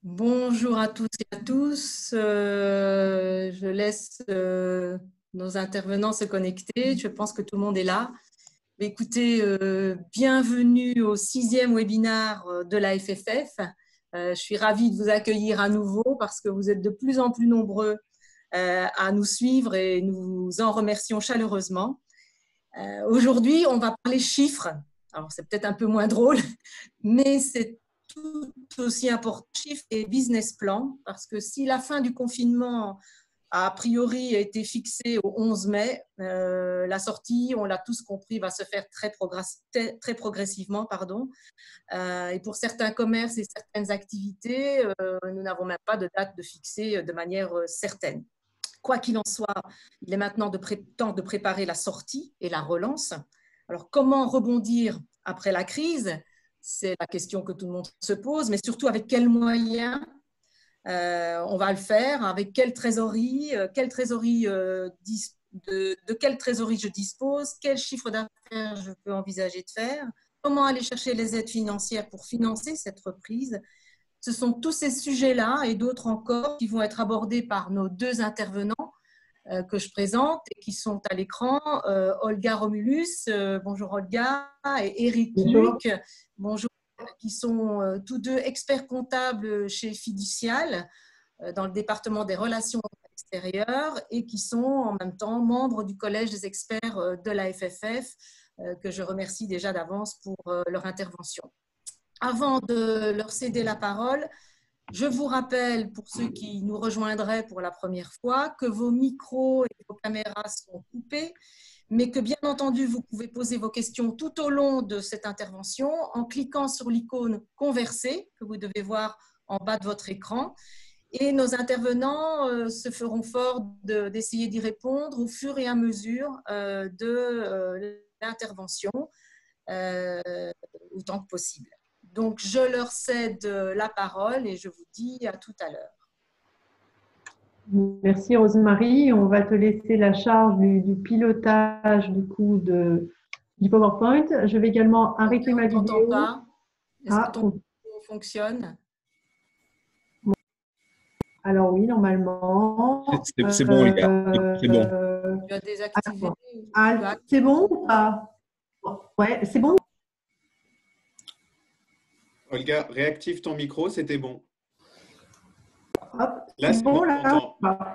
Bonjour à tous et à tous. Je laisse nos intervenants se connecter. Je pense que tout le monde est là. Écoutez, bienvenue au 6e webinaire de la FFF. Je suis ravie de vous accueillir à nouveau parce que vous êtes de plus en plus nombreux à nous suivre et nous en remercions chaleureusement. Aujourd'hui, on va parler chiffres. Alors, c'est peut-être un peu moins drôle, mais c'est tout aussi important, chiffres et business plan, parce que si la fin du confinement a priori été fixée au 11 mai, la sortie, on l'a tous compris, va se faire très progressivement. Et pour certains commerces et certaines activités, nous n'avons même pas de date de fixée de manière certaine. Quoi qu'il en soit, il est maintenant temps de préparer la sortie et la relance. Alors, comment rebondir après la crise? C'est la question que tout le monde se pose, mais surtout avec quels moyens on va le faire, avec quelle trésorerie, de quelle trésorerie je dispose, quel chiffre d'affaires je peux envisager de faire, comment aller chercher les aides financières pour financer cette reprise. Ce sont tous ces sujets-là et d'autres encore qui vont être abordés par nos deux intervenants que je présente et qui sont à l'écran. Olga Romulus, bonjour Olga, et Eric Luc, bonjour, qui sont tous deux experts comptables chez Fiducial dans le département des relations extérieures et qui sont en même temps membres du collège des experts de la FFF que je remercie déjà d'avance pour leur intervention. Avant de leur céder la parole, je vous rappelle, pour ceux qui nous rejoindraient pour la première fois, que vos micros et vos caméras sont coupés, mais que bien entendu, vous pouvez poser vos questions tout au long de cette intervention en cliquant sur l'icône « Converser » que vous devez voir en bas de votre écran. Et nos intervenants se feront fort d'essayer d'y répondre au fur et à mesure de l'intervention, autant que possible. Donc, je leur cède la parole et je vous dis à tout à l'heure. Merci Rosemarie. On va te laisser la charge du pilotage du PowerPoint. Je vais également arrêter ma vidéo. On ne t'entend pas. Est-ce que ton micro fonctionne? Alors oui, normalement. C'est bon, les gars. C'est bon. Tu as désactivé. C'est bon ou pas? Ouais, c'est bon. Olga, réactive ton micro, c'était bon. Hop, là, c'est bon, là.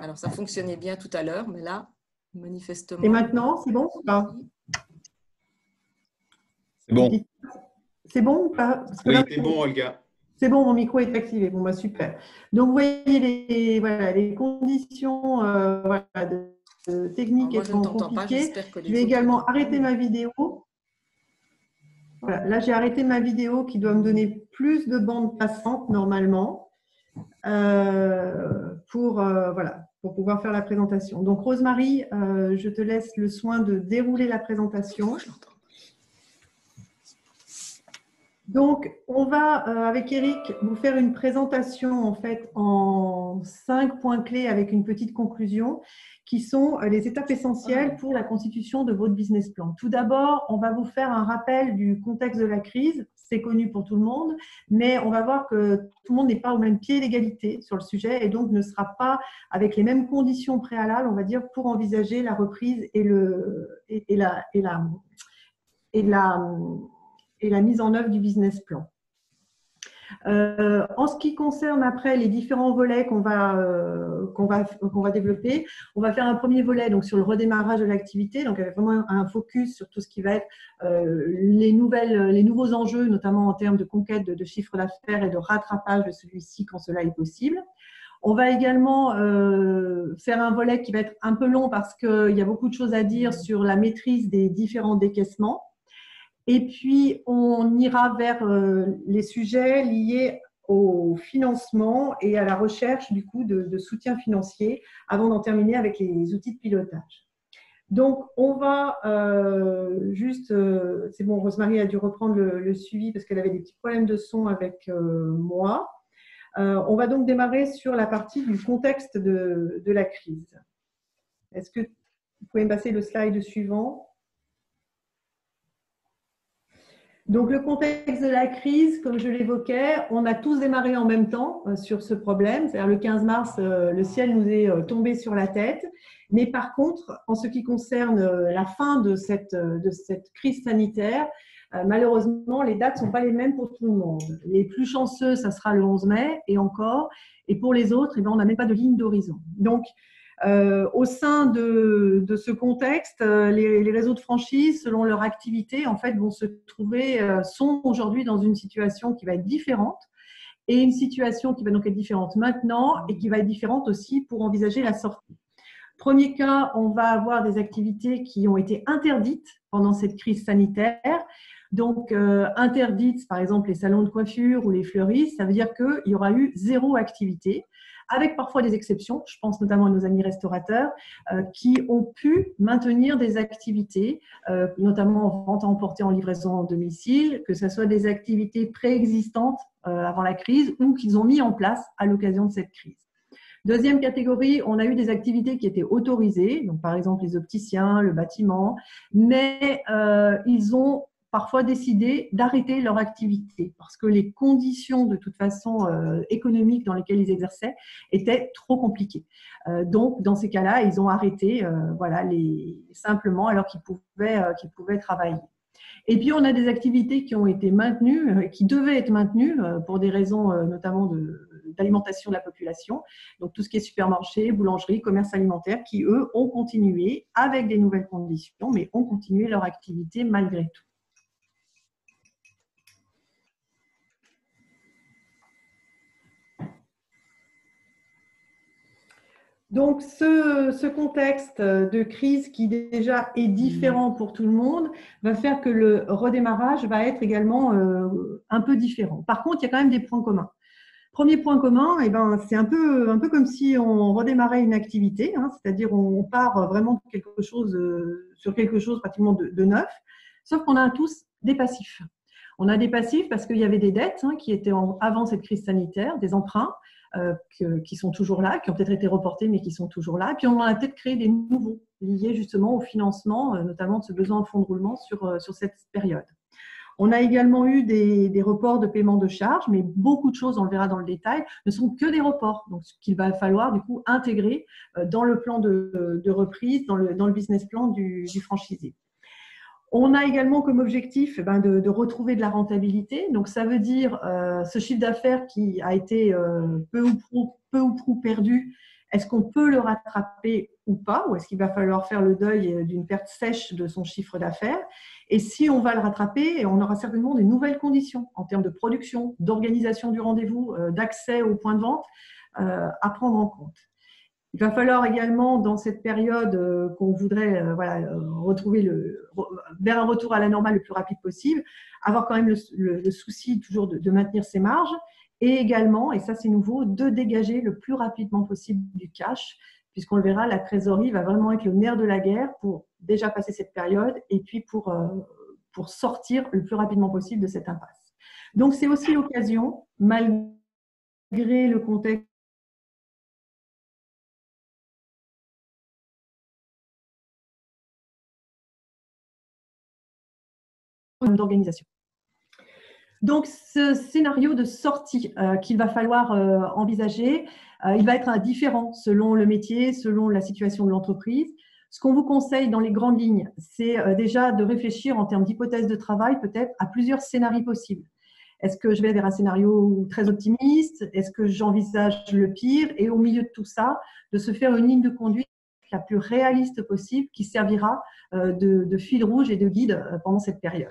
Alors, ça fonctionnait bien tout à l'heure, mais là, manifestement… Et maintenant, c'est bon ou pas? C'est bon. C'est bon ou pas? Oui, c'est bon, Olga. C'est bon, mon micro est activé. Bon, bah, super. Donc, vous voyez les conditions techniques étant compliquées. Je vais également arrêter ma vidéo. Voilà, là, j'ai arrêté ma vidéo qui doit me donner plus de bande passante normalement pour pouvoir faire la présentation. Donc, Rosemarie, je te laisse le soin de dérouler la présentation. Donc, on va, avec Eric, vous faire une présentation en fait en 5 points clés avec une petite conclusion qui sont les étapes essentielles pour la constitution de votre business plan. Tout d'abord, on va vous faire un rappel du contexte de la crise. C'est connu pour tout le monde, mais on va voir que tout le monde n'est pas au même pied d'égalité sur le sujet et donc ne sera pas avec les mêmes conditions préalables, on va dire, pour envisager la reprise et la mise en œuvre du business plan. En ce qui concerne après les différents volets qu'on va développer, on va faire un premier volet donc sur le redémarrage de l'activité, donc avec vraiment un focus sur tout ce qui va être les nouveaux enjeux, notamment en termes de conquête de chiffre d'affaires et de rattrapage de celui-ci quand cela est possible. On va également faire un volet qui va être un peu long parce qu'il y a beaucoup de choses à dire sur la maîtrise des différents décaissements. Et puis, on ira vers les sujets liés au financement et à la recherche du coup de soutien financier avant d'en terminer avec les outils de pilotage. Donc, on va c'est bon, Rosemarie a dû reprendre le suivi parce qu'elle avait des petits problèmes de son avec moi. On va donc démarrer sur la partie du contexte de la crise. Est-ce que vous pouvez me passer le slide suivant ? Donc, le contexte de la crise, comme je l'évoquais, on a tous démarré en même temps sur ce problème. C'est-à-dire le 15 mars, le ciel nous est tombé sur la tête. Mais par contre, en ce qui concerne la fin de cette crise sanitaire, malheureusement, les dates ne sont pas les mêmes pour tout le monde. Les plus chanceux, ça sera le 11 mai et encore. Et pour les autres, on n'a même pas de ligne d'horizon. Donc, au sein de ce contexte, les réseaux de franchise, selon leur activité, en fait, sont aujourd'hui dans une situation qui va être différente et une situation qui va donc être différente maintenant et qui va être différente aussi pour envisager la sortie. Premier cas, on va avoir des activités qui ont été interdites pendant cette crise sanitaire. Donc, interdites, par exemple, les salons de coiffure ou les fleuristes, ça veut dire qu'il y aura eu 0 activité, avec parfois des exceptions. Je pense notamment à nos amis restaurateurs qui ont pu maintenir des activités, notamment en vente à emporter, en livraison en domicile, que ce soit des activités préexistantes avant la crise ou qu'ils ont mis en place à l'occasion de cette crise. Deuxième catégorie, on a eu des activités qui étaient autorisées, donc par exemple les opticiens, le bâtiment, mais ils ont parfois décidé d'arrêter leur activité parce que les conditions de toute façon économiques dans lesquelles ils exerçaient étaient trop compliquées. Donc dans ces cas-là, ils ont arrêté simplement alors qu'ils pouvaient travailler. Et puis, on a des activités qui ont été maintenues, qui devaient être maintenues pour des raisons notamment d'alimentation de la population. Donc, tout ce qui est supermarché, boulangerie, commerce alimentaire, qui, eux, ont continué avec des nouvelles conditions, mais ont continué leur activité malgré tout. Donc, ce contexte de crise qui déjà est différent pour tout le monde va faire que le redémarrage va être également un peu différent. Par contre, il y a quand même des points communs. Premier point commun, c'est un peu comme si on redémarrait une activité, hein, c'est-à-dire on part vraiment sur quelque chose pratiquement de neuf, sauf qu'on a tous des passifs. On a des passifs parce qu'il y avait des dettes qui étaient avant cette crise sanitaire, des emprunts, qui sont toujours là, qui ont peut-être été reportés, mais qui sont toujours là. Et puis, on en a peut-être créé des nouveaux liés justement au financement, notamment de ce besoin de fonds de roulement sur cette période. On a également eu des reports de paiement de charges, mais beaucoup de choses, on le verra dans le détail, ne sont que des reports. Donc, ce qu'il va falloir du coup intégrer dans le plan de reprise, dans le business plan du franchisé. On a également comme objectif de retrouver de la rentabilité. Donc, ça veut dire ce chiffre d'affaires qui a été peu ou prou perdu, est-ce qu'on peut le rattraper ou pas? Ou est-ce qu'il va falloir faire le deuil d'une perte sèche de son chiffre d'affaires? Et si on va le rattraper, on aura certainement des nouvelles conditions en termes de production, d'organisation du rendez-vous, d'accès au point de vente à prendre en compte. Il va falloir également, dans cette période qu'on voudrait retrouver vers un retour à la normale le plus rapide possible, avoir quand même le souci toujours de maintenir ses marges et également, et ça c'est nouveau, de dégager le plus rapidement possible du cash, puisqu'on le verra, la trésorerie va vraiment être le nerf de la guerre pour déjà passer cette période et puis pour sortir le plus rapidement possible de cette impasse. Donc c'est aussi l'occasion, malgré le contexte d'organisation. Donc, ce scénario de sortie qu'il va falloir envisager, il va être différent selon le métier, selon la situation de l'entreprise. Ce qu'on vous conseille dans les grandes lignes, c'est déjà de réfléchir en termes d'hypothèse de travail peut-être à plusieurs scénarios possibles. Est-ce que je vais vers un scénario très optimiste? Est-ce que j'envisage le pire? Et au milieu de tout ça, de se faire une ligne de conduite la plus réaliste possible qui servira de fil rouge et de guide pendant cette période.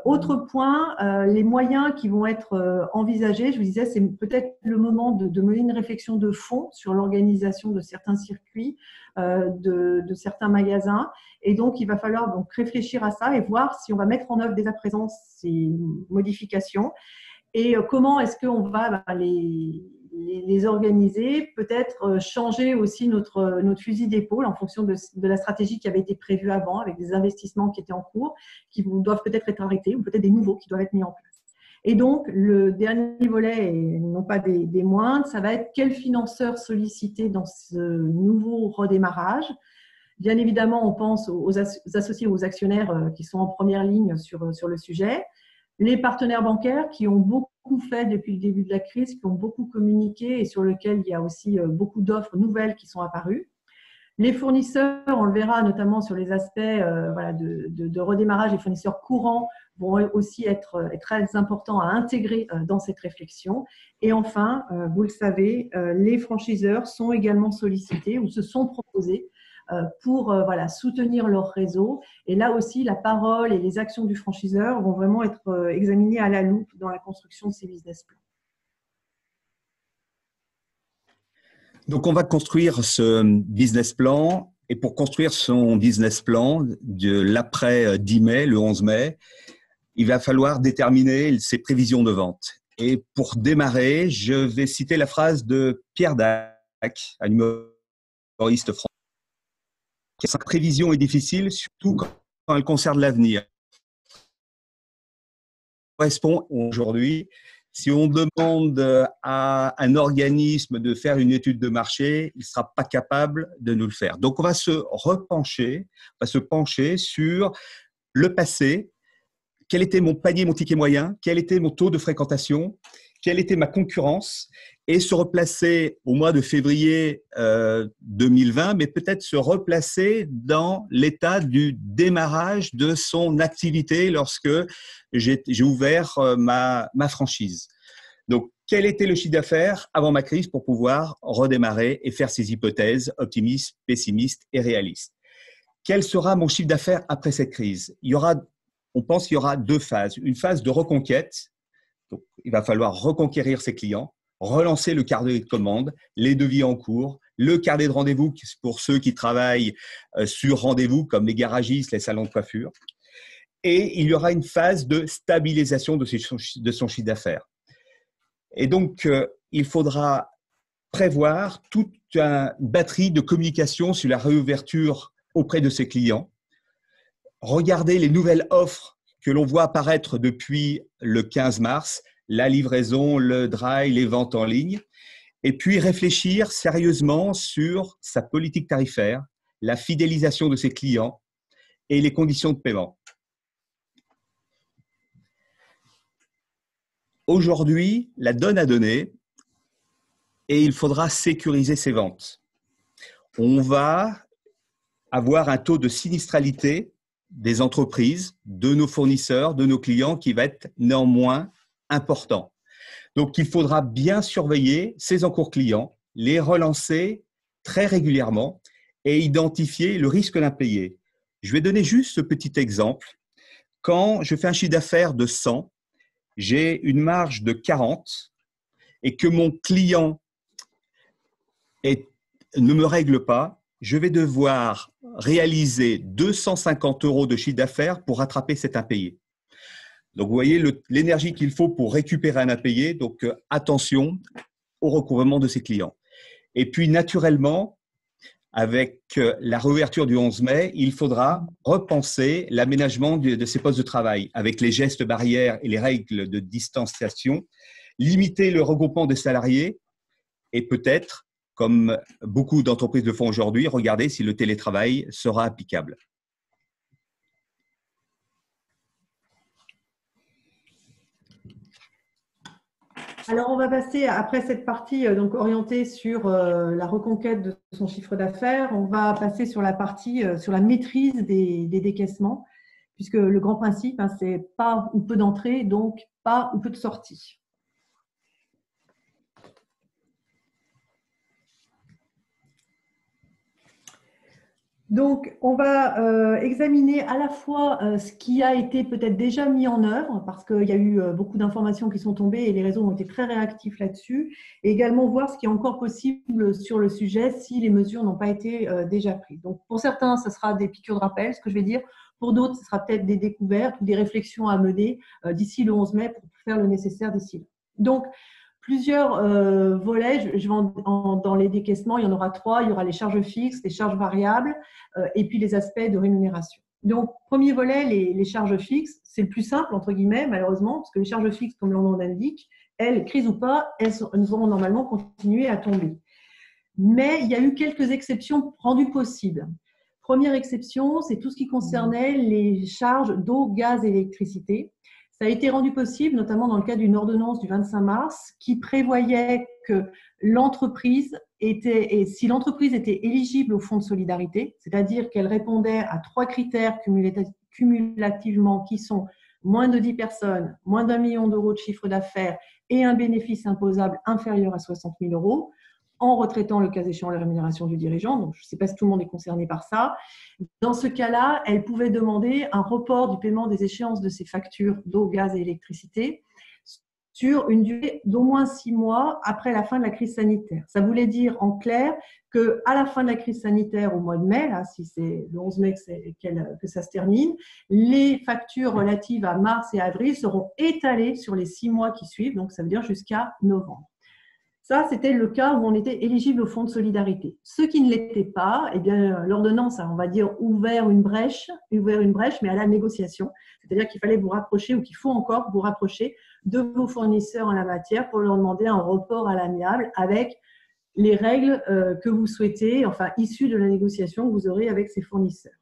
Autre point, les moyens qui vont être envisagés, je vous disais, c'est peut-être le moment de mener une réflexion de fond sur l'organisation de certains circuits, de certains magasins. Et donc, il va falloir donc réfléchir à ça et voir si on va mettre en œuvre dès à présent ces modifications et comment est-ce qu'on va les organiser, peut-être changer aussi notre fusil d'épaule en fonction de la stratégie qui avait été prévue avant, avec des investissements qui étaient en cours, qui doivent peut-être être arrêtés, ou peut-être des nouveaux qui doivent être mis en place. Et donc, le dernier volet, et non pas des moindres, ça va être quel financeur solliciter dans ce nouveau redémarrage. Bien évidemment, on pense aux associés ou aux actionnaires qui sont en première ligne sur le sujet. Les partenaires bancaires qui ont beaucoup fait depuis le début de la crise, qui ont beaucoup communiqué et sur lesquels il y a aussi beaucoup d'offres nouvelles qui sont apparues. Les fournisseurs, on le verra notamment sur les aspects de redémarrage, les fournisseurs courants vont aussi être très importants à intégrer dans cette réflexion. Et enfin, vous le savez, les franchiseurs sont également sollicités ou se sont proposés pour soutenir leur réseau. Et là aussi, la parole et les actions du franchiseur vont vraiment être examinées à la loupe dans la construction de ces business plans. Donc, on va construire ce business plan. Et pour construire son business plan de l'après 10 mai, le 11 mai, il va falloir déterminer ses prévisions de vente. Et pour démarrer, je vais citer la phrase de Pierre Dac, un humoriste français. Sa prévision est difficile, surtout quand elle concerne l'avenir. Correspond aujourd'hui. Si on demande à un organisme de faire une étude de marché, il ne sera pas capable de nous le faire. Donc, on va se pencher sur le passé. Quel était mon panier, mon ticket moyen? Quel était mon taux de fréquentation? Quelle était ma concurrence? Et se replacer au mois de février 2020, mais peut-être se replacer dans l'état du démarrage de son activité lorsque j'ai ouvert ma franchise. Donc, quel était le chiffre d'affaires avant ma crise pour pouvoir redémarrer et faire ces hypothèses optimistes, pessimistes et réalistes? Quel sera mon chiffre d'affaires après cette crise? On pense qu'il y aura 2 phases. Une phase de reconquête. Donc, il va falloir reconquérir ses clients, relancer le carnet de commandes, les devis en cours, le carnet de rendez-vous pour ceux qui travaillent sur rendez-vous, comme les garagistes, les salons de coiffure. Et il y aura une phase de stabilisation de son chiffre d'affaires. Et donc, il faudra prévoir toute une batterie de communication sur la réouverture auprès de ses clients, regarder les nouvelles offres que l'on voit apparaître depuis le 15 mars, la livraison, le drive, les ventes en ligne, et puis réfléchir sérieusement sur sa politique tarifaire, la fidélisation de ses clients et les conditions de paiement. Aujourd'hui, la donne à donner et il faudra sécuriser ses ventes. On va avoir un taux de sinistralité des entreprises, de nos fournisseurs, de nos clients qui va être néanmoins important. Donc, il faudra bien surveiller ces encours clients, les relancer très régulièrement et identifier le risque d'impayé. Je vais donner juste ce petit exemple. Quand je fais un chiffre d'affaires de 100, j'ai une marge de 40 et que mon client ne me règle pas, je vais devoir réaliser 250 € de chiffre d'affaires pour rattraper cet impayé. Donc, vous voyez l'énergie qu'il faut pour récupérer un impayé. Donc, attention au recouvrement de ses clients. Et puis, naturellement, avec la réouverture du 11 mai, il faudra repenser l'aménagement de ses postes de travail avec les gestes barrières et les règles de distanciation, limiter le regroupement des salariés et peut-être, comme beaucoup d'entreprises le font aujourd'hui, regarder si le télétravail sera applicable. Alors, on va passer, après cette partie donc orientée sur la reconquête de son chiffre d'affaires, on va passer sur la partie, sur la maîtrise des décaissements, puisque le grand principe, c'est pas ou peu d'entrées, donc pas ou peu de sorties. Donc, on va examiner à la fois ce qui a été peut-être déjà mis en œuvre, parce qu'il y a eu beaucoup d'informations qui sont tombées et les réseaux ont été très réactifs là-dessus, et également voir ce qui est encore possible sur le sujet si les mesures n'ont pas été déjà prises. Donc, pour certains, ce sera des piqûres de rappel, ce que je vais dire. Pour d'autres, ce sera peut-être des découvertes ou des réflexions à mener d'ici le 11 mai pour faire le nécessaire d'ici là. Donc, plusieurs volets, je vais dans les décaissements, il y en aura 3, il y aura les charges fixes, les charges variables et puis les aspects de rémunération. Donc, premier volet, les charges fixes, c'est le plus simple, entre guillemets, malheureusement, parce que les charges fixes, comme leur nom l'indique, elles, crise ou pas, elles vont normalement continuer à tomber. Mais il y a eu quelques exceptions rendues possibles. Première exception, c'est tout ce qui concernait les charges d'eau, gaz et électricité. Ça a été rendu possible, notamment dans le cadre d'une ordonnance du 25 mars, qui prévoyait que l'entreprise était, et si l'entreprise était éligible au fonds de solidarité, c'est-à-dire qu'elle répondait à 3 critères cumulativement qui sont moins de 10 personnes, moins d'1 million d'euros de chiffre d'affaires et un bénéfice imposable inférieur à 60 000 euros, en retraitant le cas échéant la rémunération du dirigeant. Donc, je ne sais pas si tout le monde est concerné par ça. Dans ce cas-là, elle pouvait demander un report du paiement des échéances de ses factures d'eau, gaz et électricité sur une durée d'au moins 6 mois après la fin de la crise sanitaire. Ça voulait dire en clair qu'à la fin de la crise sanitaire, au mois de mai, là, si c'est le 11 mai que ça se termine, les factures relatives à mars et avril seront étalées sur les 6 mois qui suivent, donc ça veut dire jusqu'à novembre. Ça, c'était le cas où on était éligible au fonds de solidarité. Ceux qui ne l'étaient pas, eh bien, l'ordonnance a, on va dire, ouvert une brèche, mais à la négociation. C'est-à-dire qu'il fallait vous rapprocher, ou qu'il faut encore vous rapprocher de vos fournisseurs en la matière pour leur demander un report à l'amiable avec les règles que vous souhaitez, enfin, issues de la négociation que vous aurez avec ces fournisseurs.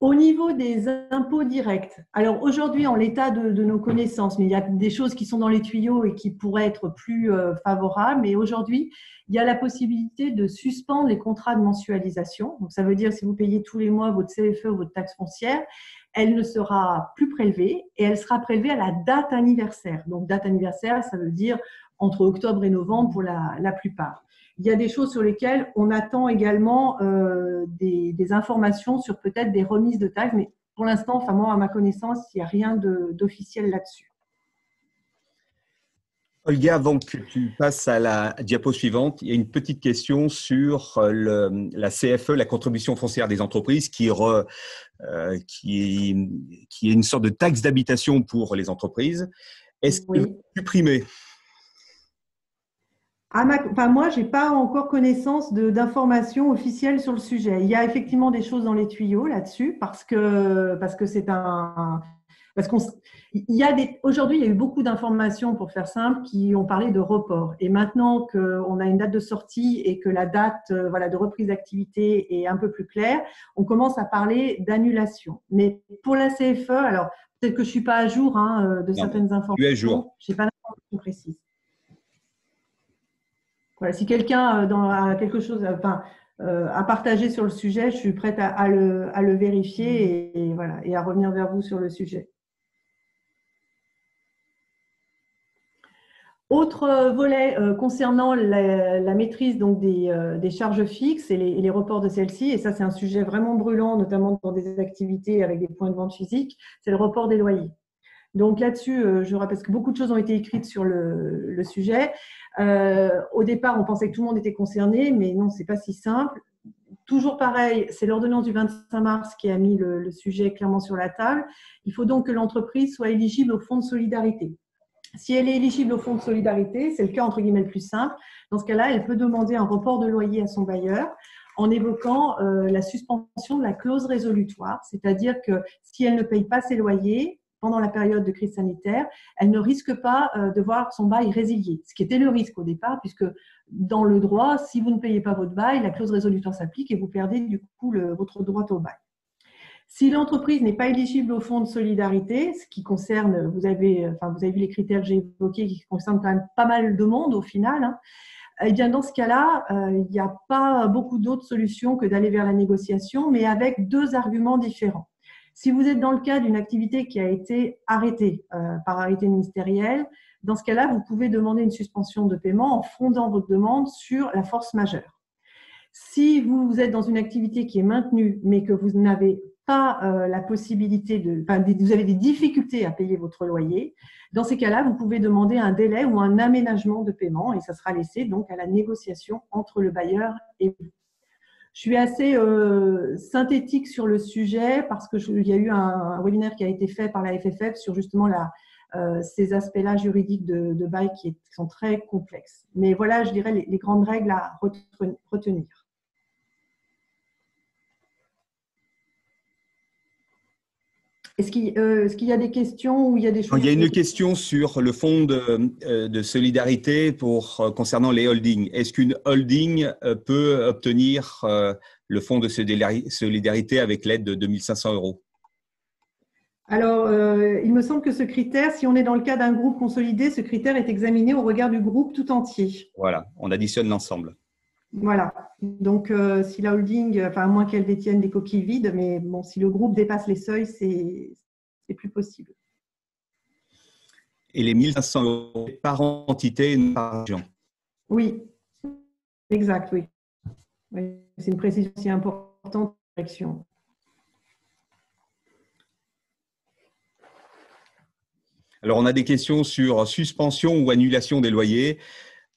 Au niveau des impôts directs, alors aujourd'hui, en l'état de nos connaissances, mais il y a des choses qui sont dans les tuyaux et qui pourraient être plus favorables, mais aujourd'hui, il y a la possibilité de suspendre les contrats de mensualisation. Donc, ça veut dire si vous payez tous les mois votre CFE ou votre taxe foncière, elle ne sera plus prélevée et elle sera prélevée à la date anniversaire. Donc, date anniversaire, ça veut dire entre octobre et novembre pour la plupart. Il y a des choses sur lesquelles on attend également des informations sur peut-être des remises de taxes, mais pour l'instant, enfin moi, à ma connaissance, il n'y a rien d'officiel là-dessus. Olga, avant que tu passes à la diapo suivante, il y a une petite question sur la CFE, la contribution foncière des entreprises, qui est une sorte de taxe d'habitation pour les entreprises. Est-ce que vous supprimez ? Moi, je n'ai pas encore connaissance d'informations officielles sur le sujet. Il y a effectivement des choses dans les tuyaux là-dessus parce que c'est aujourd'hui, il y a eu beaucoup d'informations, pour faire simple, qui ont parlé de report. Et maintenant qu'on a une date de sortie et que la date de reprise d'activité est un peu plus claire, on commence à parler d'annulation. Mais pour la CFE, alors peut-être que je ne suis pas à jour de certaines informations. Tu es à jour. Je n'ai pas d'informations précises. Voilà, si quelqu'un a quelque chose à partager sur le sujet, je suis prête à le vérifier et à revenir vers vous sur le sujet. Autre volet concernant la maîtrise donc, des charges fixes et les reports de celles-ci, et ça c'est un sujet vraiment brûlant, notamment dans des activités avec des points de vente physiques, c'est le report des loyers. Donc là-dessus, parce que beaucoup de choses ont été écrites sur le sujet. Au départ, on pensait que tout le monde était concerné, mais non, ce n'est pas si simple. Toujours pareil, c'est l'ordonnance du 25 mars qui a mis le sujet clairement sur la table. Il faut donc que l'entreprise soit éligible au fonds de solidarité. Si elle est éligible au fonds de solidarité, c'est le cas entre guillemets le plus simple. Dans ce cas-là, elle peut demander un report de loyer à son bailleur en évoquant la suspension de la clause résolutoire, c'est-à-dire que si elle ne paye pas ses loyers pendant la période de crise sanitaire, elle ne risque pas de voir son bail résilié, ce qui était le risque au départ, puisque dans le droit, si vous ne payez pas votre bail, la clause résolutoire s'applique et vous perdez du coup votre droit au bail. Si l'entreprise n'est pas éligible au fonds de solidarité, ce qui concerne, vous avez vu les critères que j'ai évoqués qui concernent quand même pas mal de monde au final, eh bien dans ce cas-là, il n'y a pas beaucoup d'autres solutions que d'aller vers la négociation, mais avec 2 arguments différents. Si vous êtes dans le cas d'une activité qui a été arrêtée par arrêté ministériel, dans ce cas-là, vous pouvez demander une suspension de paiement en fondant votre demande sur la force majeure. Si vous êtes dans une activité qui est maintenue, mais que vous n'avez pas la possibilité vous avez des difficultés à payer votre loyer, dans ces cas-là, vous pouvez demander un délai ou un aménagement de paiement et ça sera laissé donc à la négociation entre le bailleur et vous. Je suis assez synthétique sur le sujet parce qu'il y a eu un webinaire qui a été fait par la FFF sur justement ces aspects-là juridiques de bail qui sont très complexes. Mais voilà, je dirais les grandes règles à retenir. Est-ce qu'il y a des questions ou il y a des choses? Il y a une question sur le fonds de solidarité concernant les holdings. Est-ce qu'une holding peut obtenir le fonds de solidarité avec l'aide de 2 500 €? Alors, il me semble que ce critère, si on est dans le cas d'un groupe consolidé, ce critère est examiné au regard du groupe tout entier. Voilà, on additionne l'ensemble. Voilà. Donc, si la holding, enfin, à moins qu'elle détienne des coquilles vides, mais bon, si le groupe dépasse les seuils, c'est plus possible. Et les 1 500 € par entité, non par région. Oui, exact, oui. Oui, c'est une précision aussi importante de l'action. Alors, on a des questions sur suspension ou annulation des loyers.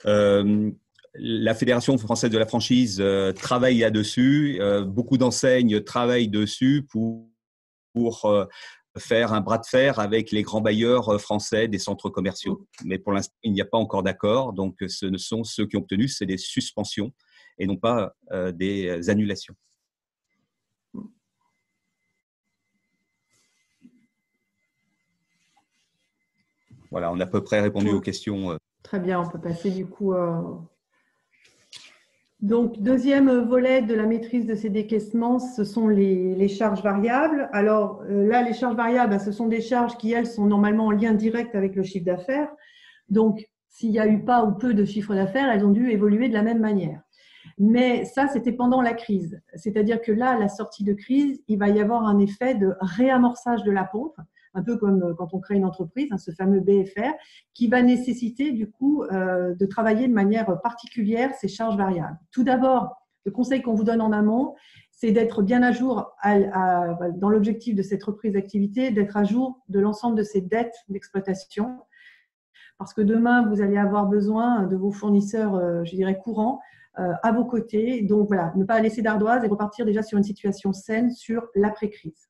La Fédération française de la franchise travaille là-dessus. Beaucoup d'enseignes travaillent dessus pour faire un bras de fer avec les grands bailleurs français des centres commerciaux. Mais pour l'instant, il n'y a pas encore d'accord. Donc, ce ne sont ceux qui ont obtenu, c'est des suspensions et non pas des annulations. Voilà, on a à peu près répondu aux questions. Très bien, on peut passer du coup. Donc, deuxième volet de la maîtrise de ces décaissements, ce sont les charges variables. Alors là, les charges variables, ce sont des charges qui, elles, sont normalement en lien direct avec le chiffre d'affaires. Donc, s'il n'y a eu pas ou peu de chiffre d'affaires, elles ont dû évoluer de la même manière. Mais ça, c'était pendant la crise. C'est-à-dire que là, à la sortie de crise, il va y avoir un effet de réamorçage de la pompe, un peu comme quand on crée une entreprise, ce fameux BFR, qui va nécessiter du coup de travailler de manière particulière ces charges variables. Tout d'abord, le conseil qu'on vous donne en amont, c'est d'être bien à jour dans l'objectif de cette reprise d'activité, d'être à jour de l'ensemble de ces dettes d'exploitation. Parce que demain, vous allez avoir besoin de vos fournisseurs, je dirais, courants, à vos côtés. Donc voilà, ne pas laisser d'ardoise et repartir déjà sur une situation saine sur l'après-crise.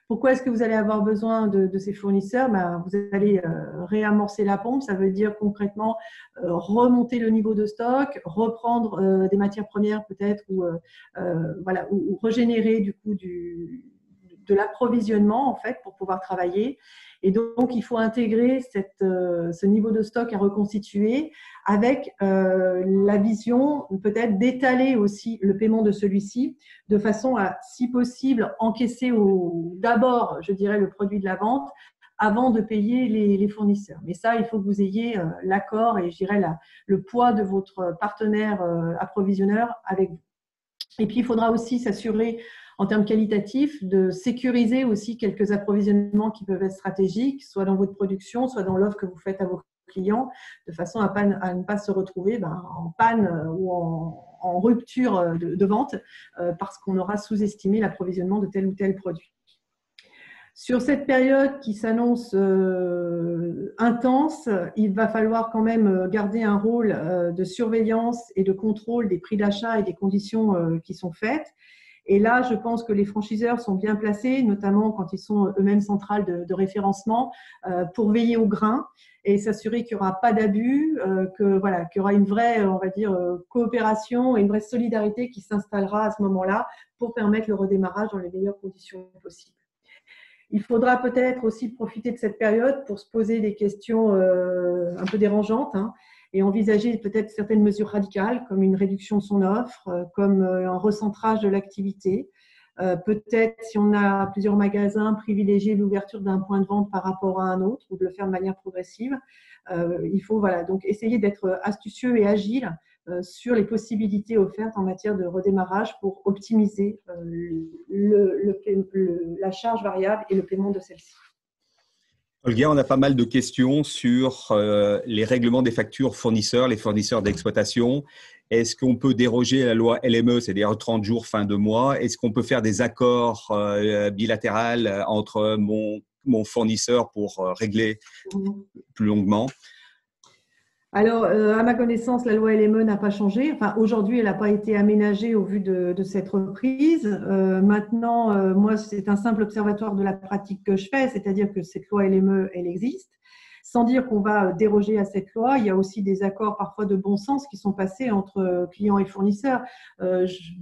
Pourquoi est-ce que vous allez avoir besoin de ces fournisseurs? Vous allez réamorcer la pompe, ça veut dire concrètement remonter le niveau de stock, reprendre des matières premières peut-être ou régénérer du coup de l'approvisionnement en fait pour pouvoir travailler. Et donc, il faut intégrer ce niveau de stock à reconstituer avec la vision peut-être d'étaler aussi le paiement de celui-ci de façon à, si possible, encaisser d'abord, je dirais, le produit de la vente avant de payer les fournisseurs. Mais ça, il faut que vous ayez l'accord et, je dirais, le poids de votre partenaire approvisionneur avec vous. Et puis, il faudra aussi s'assurer en termes qualitatifs, de sécuriser aussi quelques approvisionnements qui peuvent être stratégiques, soit dans votre production, soit dans l'offre que vous faites à vos clients, de façon à ne pas se retrouver en panne ou en rupture de vente parce qu'on aura sous-estimé l'approvisionnement de tel ou tel produit. Sur cette période qui s'annonce intense, il va falloir quand même garder un rôle de surveillance et de contrôle des prix d'achat et des conditions qui sont faites. Et là, je pense que les franchiseurs sont bien placés, notamment quand ils sont eux-mêmes centrales de référencement, pour veiller au grain et s'assurer qu'il n'y aura pas d'abus, qu'il y aura une vraie, on va dire, coopération et une vraie solidarité qui s'installera à ce moment-là pour permettre le redémarrage dans les meilleures conditions possibles. Il faudra peut-être aussi profiter de cette période pour se poser des questions un peu dérangeantes, et envisager peut-être certaines mesures radicales, comme une réduction de son offre, comme un recentrage de l'activité. Peut-être, si on a plusieurs magasins, privilégier l'ouverture d'un point de vente par rapport à un autre ou de le faire de manière progressive. Il faut donc essayer d'être astucieux et agile sur les possibilités offertes en matière de redémarrage pour optimiser la charge variable et le paiement de celle-ci. Olga, on a pas mal de questions sur les règlements des factures fournisseurs, les fournisseurs d'exploitation. Est-ce qu'on peut déroger à la loi LME, c'est-à-dire 30 jours fin de mois? Est-ce qu'on peut faire des accords bilatéraux entre mon fournisseur pour régler plus longuement? Alors, à ma connaissance, la loi LME n'a pas changé. Enfin, aujourd'hui, elle n'a pas été aménagée au vu de cette reprise. Maintenant, moi, c'est un simple observatoire de la pratique que je fais, c'est-à-dire que cette loi LME, elle existe. Sans dire qu'on va déroger à cette loi, il y a aussi des accords parfois de bon sens qui sont passés entre clients et fournisseurs.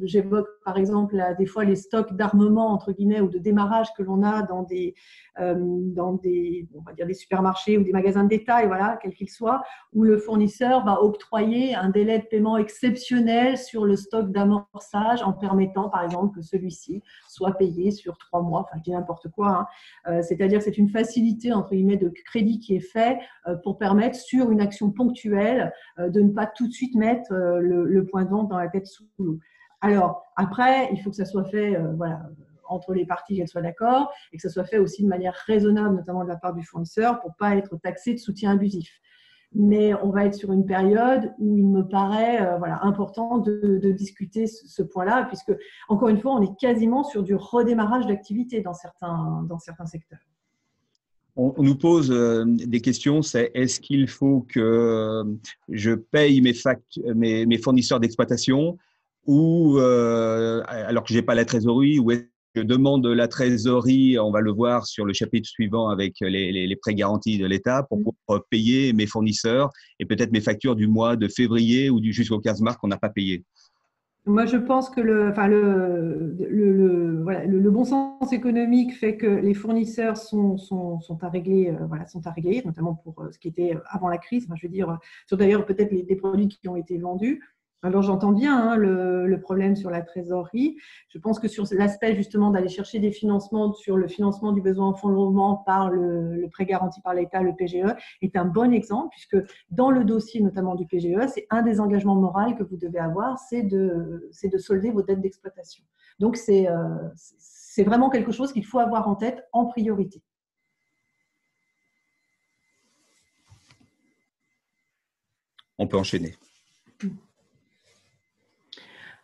J'évoque par exemple des fois les stocks d'armement entre guillemets ou de démarrage que l'on a dans des on va dire des supermarchés ou des magasins de détail, voilà, quels qu'ils soient, où le fournisseur va octroyer un délai de paiement exceptionnel sur le stock d'amorçage en permettant par exemple que celui-ci soit payé sur 3 mois, enfin je dis n'importe quoi, hein. C'est-à-dire que c'est une facilité entre guillemets de crédit qui est fait pour permettre sur une action ponctuelle de ne pas tout de suite mettre le point de vente dans la tête sous l'eau. Alors après, il faut que ça soit fait voilà, entre les parties, qu'elles soient d'accord, et que ça soit fait aussi de manière raisonnable, notamment de la part du fournisseur, pour ne pas être taxé de soutien abusif. Mais on va être sur une période où il me paraît voilà, important de discuter ce point-là, puisque, encore une fois, on est quasiment sur du redémarrage d'activité dans certains secteurs. On nous pose des questions, c'est est-ce qu'il faut que je paye mes fournisseurs d'exploitation ou alors que je n'ai pas la trésorerie, ou est-ce que je demande la trésorerie, on va le voir sur le chapitre suivant avec les prêts garantis de l'État pour pouvoir payer mes fournisseurs et peut-être mes factures du mois de février ou jusqu'au 15 mars qu'on n'a pas payé. Moi, je pense que le bon sens économique fait que les fournisseurs sont à régler, sont à régler, notamment pour ce qui était avant la crise. Enfin, je veux dire, sur d'ailleurs peut-être des produits qui ont été vendus. Alors, j'entends bien hein, le problème sur la trésorerie. Je pense que sur l'aspect justement d'aller chercher des financements sur le financement du besoin en fonds de roulement par le prêt garanti par l'État, le PGE, est un bon exemple puisque dans le dossier notamment du PGE, c'est un des engagements moraux que vous devez avoir, c'est de solder vos dettes d'exploitation. Donc, c'est vraiment quelque chose qu'il faut avoir en tête en priorité. On peut enchaîner.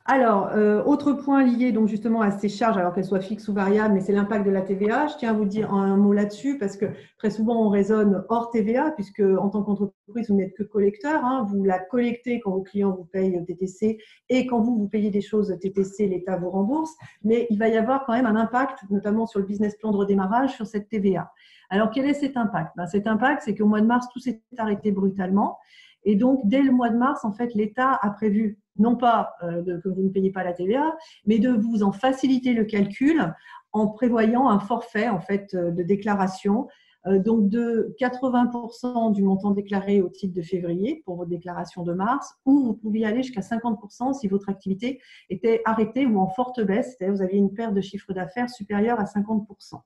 Alors, autre point lié donc justement à ces charges, alors qu'elles soient fixes ou variables, mais c'est l'impact de la TVA. Je tiens à vous dire un mot là-dessus parce que très souvent on raisonne hors TVA puisque en tant qu'entreprise, vous n'êtes que collecteur. Hein, vous la collectez quand vos clients vous payent TTC et quand vous payez des choses TTC, l'État vous rembourse. Mais il va y avoir quand même un impact, notamment sur le business plan de redémarrage, sur cette TVA. Alors, quel est cet impact? Cet impact, c'est qu'au mois de mars, tout s'est arrêté brutalement. Et donc, dès le mois de mars, en fait, l'État a prévu, non pas que vous ne payez pas la TVA, mais de vous en faciliter le calcul en prévoyant un forfait en fait, de déclaration, donc de 80% du montant déclaré au titre de février pour votre déclaration de mars, ou vous pouviez aller jusqu'à 50% si votre activité était arrêtée ou en forte baisse, c'est-à-dire que vous aviez une perte de chiffre d'affaires supérieure à 50%.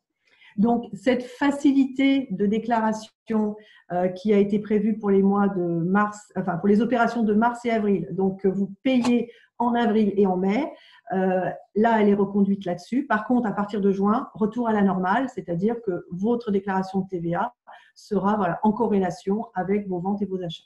Donc, cette facilité de déclaration qui a été prévue pour les mois de mars, enfin pour les opérations de mars et avril, donc vous payez en avril et en mai, là elle est reconduite là-dessus. Par contre, à partir de juin, retour à la normale, c'est-à-dire que votre déclaration de TVA sera voilà, en corrélation avec vos ventes et vos achats.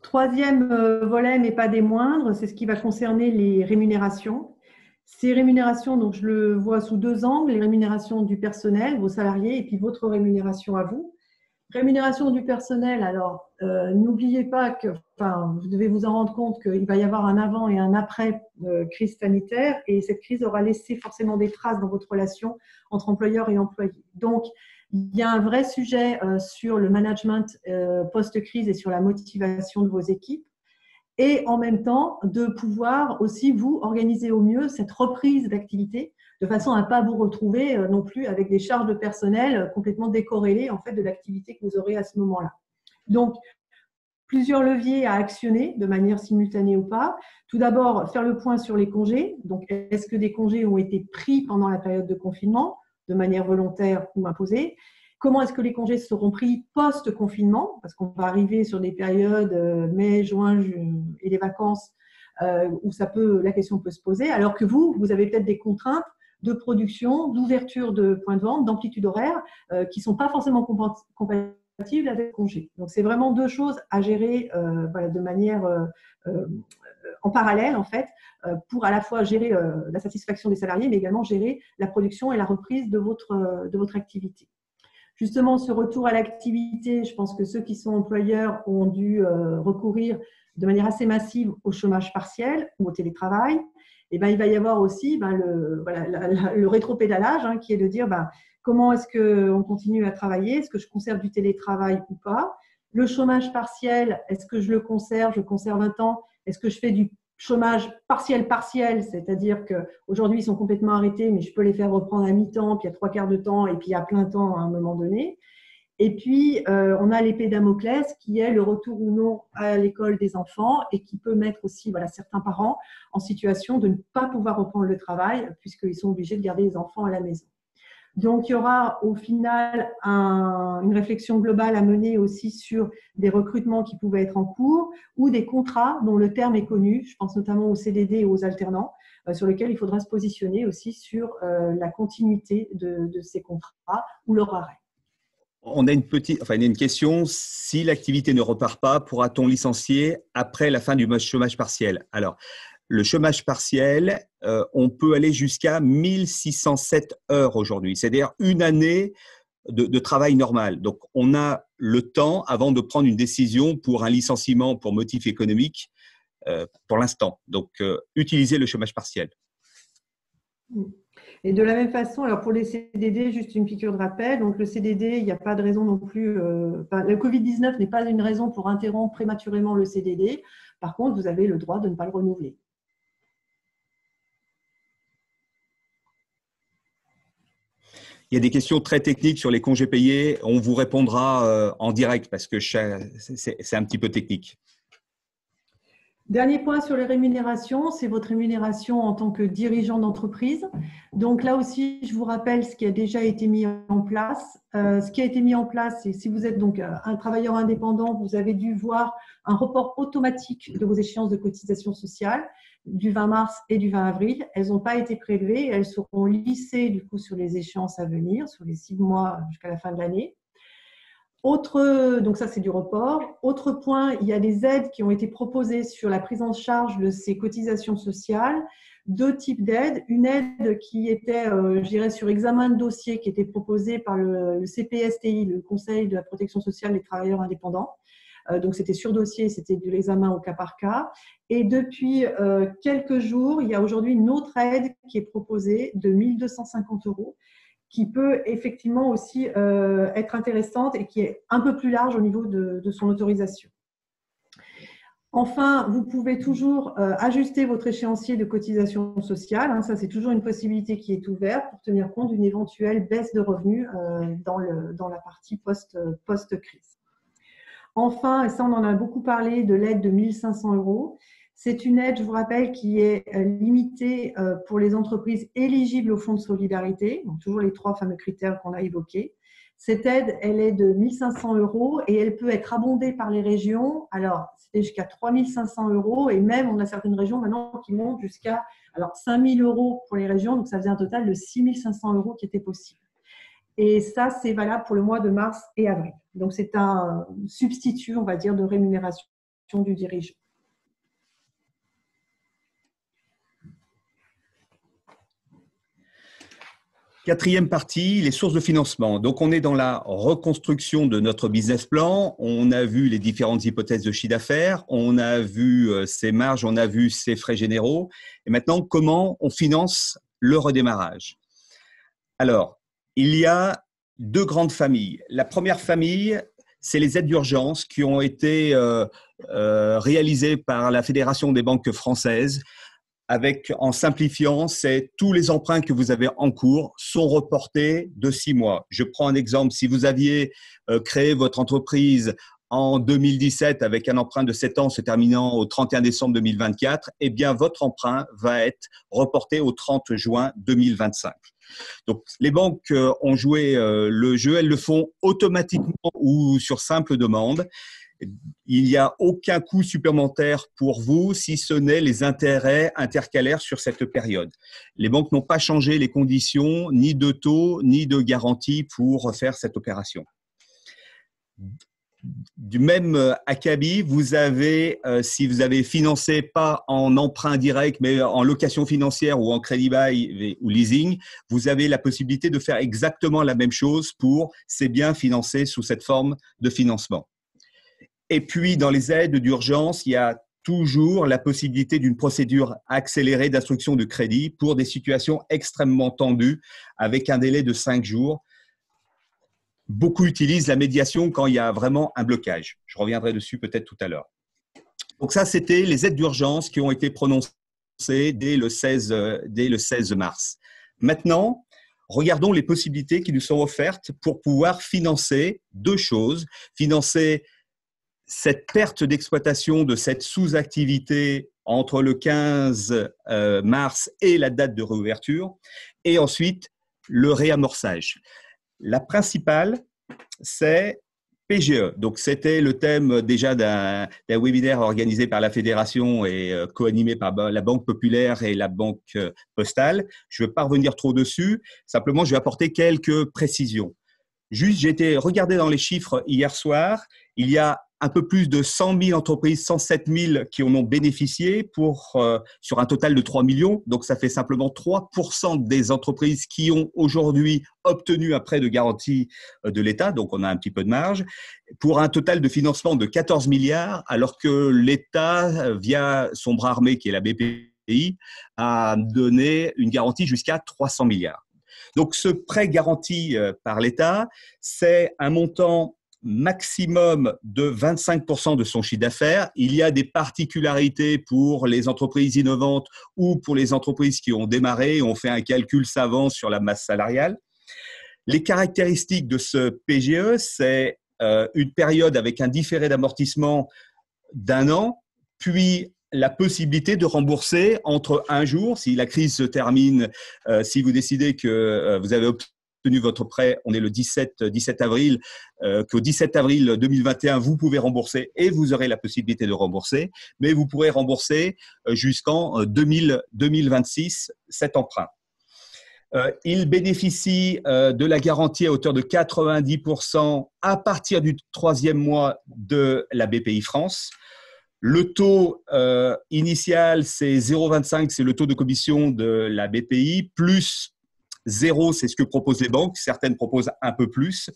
Troisième volet, mais pas des moindres, c'est ce qui va concerner les rémunérations. Ces rémunérations, donc je le vois sous deux angles, les rémunérations du personnel, vos salariés, et puis votre rémunération à vous. Rémunération du personnel, alors n'oubliez pas que, enfin, vous devez vous en rendre compte qu'il va y avoir un avant et un après crise sanitaire, et cette crise aura laissé forcément des traces dans votre relation entre employeur et employé. Donc, il y a un vrai sujet sur le management post-crise et sur la motivation de vos équipes. Et en même temps, de pouvoir aussi vous organiser au mieux cette reprise d'activité de façon à ne pas vous retrouver non plus avec des charges de personnel complètement décorrélées en fait, de l'activité que vous aurez à ce moment-là. Donc, plusieurs leviers à actionner de manière simultanée ou pas. Tout d'abord, faire le point sur les congés. Donc, est-ce que des congés ont été pris pendant la période de confinement de manière volontaire ou imposée? Comment est-ce que les congés seront pris post-confinement? Parce qu'on va arriver sur des périodes mai, juin et les vacances où la question peut se poser, alors que vous avez peut-être des contraintes de production, d'ouverture de points de vente, d'amplitude horaire qui ne sont pas forcément compatibles avec le congé. Donc, c'est vraiment deux choses à gérer voilà, de manière en parallèle, en fait, pour à la fois gérer la satisfaction des salariés, mais également gérer la production et la reprise de votre activité. Justement, ce retour à l'activité, je pense que ceux qui sont employeurs ont dû recourir de manière assez massive au chômage partiel ou au télétravail. Et ben, il va y avoir aussi le rétropédalage, hein, qui est de dire comment est-ce qu'on continue à travailler, est-ce que je conserve du télétravail ou pas. Le chômage partiel, est-ce que je le conserve, je conserve un temps, est-ce que je fais du chômage partiel, c'est-à-dire qu'aujourd'hui ils sont complètement arrêtés, mais je peux les faire reprendre à mi-temps, puis à 3/4 de temps, et puis à plein temps à un moment donné. Et puis, on a l'épée Damoclès qui est le retour ou non à l'école des enfants et qui peut mettre aussi certains parents en situation de ne pas pouvoir reprendre le travail puisqu'ils sont obligés de garder les enfants à la maison. Donc, il y aura au final une réflexion globale à mener aussi sur des recrutements qui pouvaient être en cours ou des contrats dont le terme est connu. Je pense notamment aux CDD et aux alternants sur lesquels il faudra se positionner aussi sur la continuité de ces contrats ou leur arrêt. On a une question. Si l'activité ne repart pas, pourra-t-on licencier après la fin du chômage partiel? Alors, le chômage partiel, on peut aller jusqu'à 1607 heures aujourd'hui, c'est-à-dire une année de travail normal. Donc, on a le temps avant de prendre une décision pour un licenciement pour motif économique pour l'instant. Donc, utilisez le chômage partiel. Et de la même façon, alors pour les CDD, juste une piqûre de rappel. Donc le CDD, il n'y a pas de raison non plus. Le Covid-19 n'est pas une raison pour interrompre prématurément le CDD. Par contre, vous avez le droit de ne pas le renouveler. Il y a des questions très techniques sur les congés payés. On vous répondra en direct parce que c'est un petit peu technique. Dernier point sur les rémunérations, c'est votre rémunération en tant que dirigeant d'entreprise. Donc là aussi, je vous rappelle ce qui a déjà été mis en place. Ce qui a été mis en place, c'est si vous êtes donc un travailleur indépendant, vous avez dû voir un report automatique de vos échéances de cotisation sociale du 20 mars et du 20 avril. Elles n'ont pas été prélevées, elles seront lissées du coup sur les échéances à venir, sur les 6 mois jusqu'à la fin de l'année. Donc ça, c'est du report. Autre point, il y a des aides qui ont été proposées sur la prise en charge de ces cotisations sociales. 2 types d'aides. Une aide qui était, je dirais, sur examen de dossier, qui était proposée par le CPSTI, le Conseil de la protection sociale des travailleurs indépendants. Donc, c'était sur dossier, c'était de l'examen au cas par cas. Et depuis quelques jours, il y a aujourd'hui une autre aide qui est proposée de 1 250 € qui peut effectivement aussi être intéressante et qui est un peu plus large au niveau de son autorisation. Enfin, vous pouvez toujours ajuster votre échéancier de cotisation sociale. Ça, c'est toujours une possibilité qui est ouverte pour tenir compte d'une éventuelle baisse de revenus dans la partie post-crise. Enfin, et ça on en a beaucoup parlé, de l'aide de 1 500 €. C'est une aide, je vous rappelle, qui est limitée pour les entreprises éligibles au fonds de solidarité, donc toujours les 3 fameux critères qu'on a évoqués. Cette aide, elle est de 1 500 € et elle peut être abondée par les régions. Alors, c'est jusqu'à 3 500 € et même, on a certaines régions maintenant qui montent jusqu'à 5 000 € pour les régions. Donc, ça faisait un total de 6 500 € qui était possible. Et ça, c'est valable pour le mois de mars et avril. Donc, c'est un substitut, on va dire, de rémunération du dirigeant. Quatrième partie, les sources de financement. Donc, on est dans la reconstruction de notre business plan. On a vu les différentes hypothèses de chiffre d'affaires. On a vu ses marges, on a vu ses frais généraux. Et maintenant, comment on finance le redémarrage? Alors, il y a 2 grandes familles. La première famille, c'est les aides d'urgence qui ont été réalisées par la Fédération des banques françaises. En simplifiant, c'est tous les emprunts que vous avez en cours sont reportés de 6 mois. Je prends un exemple. Si vous aviez créé votre entreprise en 2017 avec un emprunt de 7 ans se terminant au 31 décembre 2024, eh bien, votre emprunt va être reporté au 30 juin 2025. Donc, les banques ont joué le jeu. Elles le font automatiquement ou sur simple demande. Il n'y a aucun coût supplémentaire pour vous si ce n'est les intérêts intercalaires sur cette période. Les banques n'ont pas changé les conditions, ni de taux, ni de garantie pour faire cette opération. du même acabit, vous avez, si vous avez financé pas en emprunt direct, mais en location financière ou en crédit bail ou leasing, vous avez la possibilité de faire exactement la même chose pour ces biens financés sous cette forme de financement. Et puis, dans les aides d'urgence, il y a toujours la possibilité d'une procédure accélérée d'instruction de crédit pour des situations extrêmement tendues avec un délai de 5 jours. Beaucoup utilisent la médiation quand il y a vraiment un blocage. Je reviendrai dessus peut-être tout à l'heure. Donc ça, c'était les aides d'urgence qui ont été prononcées dès le 16 mars. Maintenant, regardons les possibilités qui nous sont offertes pour pouvoir financer deux choses. Financer cette perte d'exploitation de cette sous-activité entre le 15 mars et la date de réouverture, et ensuite le réamorçage. La principale, c'est PGE. Donc, c'était le thème déjà d'un webinaire organisé par la Fédération et co-animé par la Banque Populaire et la Banque Postale. Je ne vais pas revenir trop dessus, simplement je vais apporter quelques précisions. Juste, j'ai été regarder dans les chiffres hier soir, il y a un peu plus de 100 000 entreprises, 107 000 qui en ont bénéficié sur un total de 3 millions. Donc, ça fait simplement 3% des entreprises qui ont aujourd'hui obtenu un prêt de garantie de l'État. Donc, on a un petit peu de marge pour un total de financement de 14 milliards, alors que l'État, via son bras armé qui est la BPI, a donné une garantie jusqu'à 300 milliards. Donc, ce prêt garanti par l'État, c'est un montant maximum de 25% de son chiffre d'affaires. Il y a des particularités pour les entreprises innovantes ou pour les entreprises qui ont démarré. On fait un calcul savant sur la masse salariale. Les caractéristiques de ce PGE, c'est une période avec un différé d'amortissement d'1 an, puis la possibilité de rembourser entre un jour, si la crise se termine, si vous décidez que vous avez obtenu votre prêt, on est le 17 avril, qu'au 17 avril 2021, vous pouvez rembourser et vous aurez la possibilité de rembourser, mais vous pourrez rembourser jusqu'en 2026 cet emprunt. Il bénéficie de la garantie à hauteur de 90% à partir du 3e mois de la BPI France. Le taux initial, c'est 0,25, c'est le taux de commission de la BPI, plus 0, c'est ce que proposent les banques. Certaines proposent un peu plus.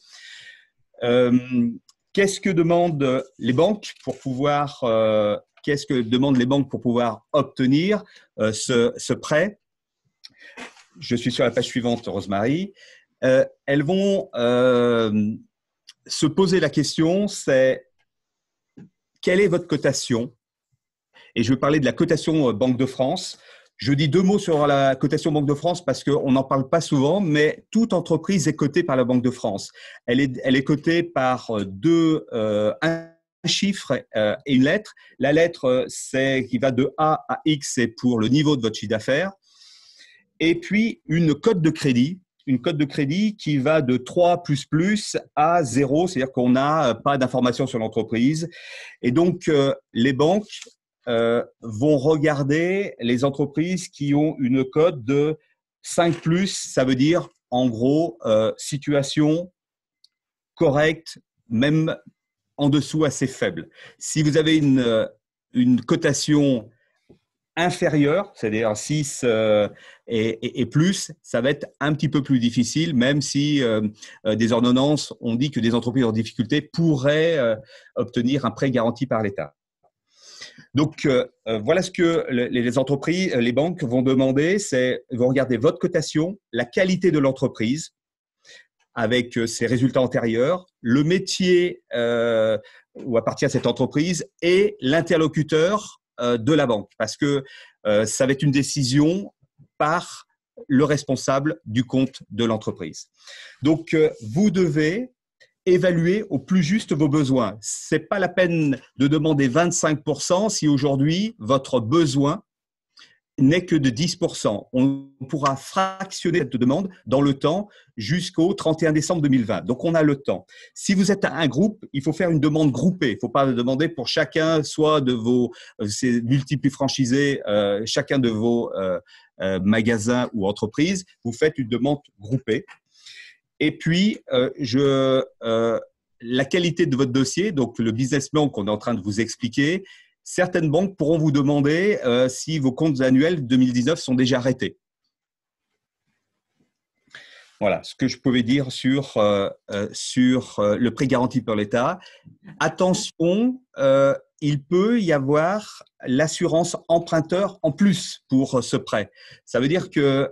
Qu'est-ce que demandent les banques pour pouvoir, obtenir ce prêt? Je suis sur la page suivante, Rosemary. Elles vont se poser la question, c'est quelle est votre cotation? Et je vais parler de la cotation Banque de France. Je dis 2 mots sur la cotation Banque de France parce qu'on n'en parle pas souvent, mais toute entreprise est cotée par la Banque de France. Elle est cotée par un chiffre et une lettre. La lettre, c'est qui va de A à X, c'est pour le niveau de votre chiffre d'affaires. Et puis, une cote de crédit. Une cote de crédit qui va de 3 à 0, c'est-à-dire qu'on n'a pas d'informations sur l'entreprise. Et donc, les banques vont regarder les entreprises qui ont une cote de 5+, ça veut dire en gros situation correcte, même en dessous assez faible. Si vous avez une cotation inférieure, c'est-à-dire 6 et plus, ça va être un petit peu plus difficile, même si des ordonnances ont dit que des entreprises en difficulté pourraient obtenir un prêt garanti par l'État. Donc, voilà ce que les entreprises, les banques vont demander, c'est vont regarder votre cotation, la qualité de l'entreprise avec ses résultats antérieurs, le métier où appartient cette entreprise et l'interlocuteur de la banque, parce que ça va être une décision par le responsable du compte de l'entreprise. Donc, vous devez évaluer au plus juste vos besoins. Ce n'est pas la peine de demander 25% si aujourd'hui, votre besoin n'est que de 10%. On pourra fractionner cette demande dans le temps jusqu'au 31 décembre 2020. Donc, on a le temps. Si vous êtes un groupe, il faut faire une demande groupée. Il ne faut pas demander pour chacun, soit de vos multiples franchisés, chacun de vos magasins ou entreprises. Vous faites une demande groupée. Et puis, la qualité de votre dossier, donc le business plan qu'on est en train de vous expliquer, certaines banques pourront vous demander si vos comptes annuels 2019 sont déjà arrêtés. Voilà ce que je pouvais dire sur le prêt garanti par l'État. Attention, il peut y avoir l'assurance emprunteur en plus pour ce prêt. Ça veut dire que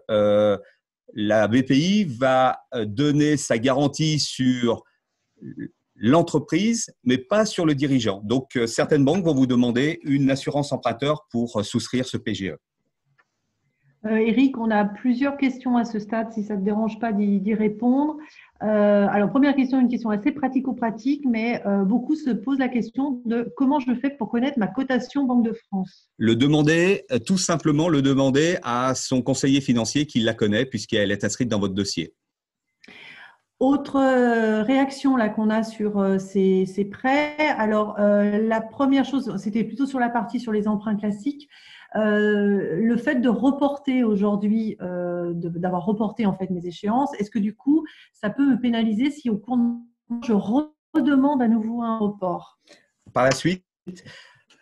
la BPI va donner sa garantie sur l'entreprise, mais pas sur le dirigeant. Donc, certaines banques vont vous demander une assurance emprunteur pour souscrire ce PGE. Eric, on a plusieurs questions à ce stade, si ça ne te dérange pas d'y répondre. Alors, première question, une question assez pratico-pratique, mais beaucoup se posent la question de comment je fais pour connaître ma cotation Banque de France. Le demander, tout simplement le demander à son conseiller financier qui la connaît puisqu'elle est inscrite dans votre dossier. Autre réaction là qu'on a sur ces prêts. Alors, la première chose, c'était plutôt sur la partie sur les emprunts classiques. Le fait de reporter aujourd'hui, d'avoir reporté en fait mes échéances, est-ce que du coup, ça peut me pénaliser si au cours de je redemande à nouveau un report? Par la suite,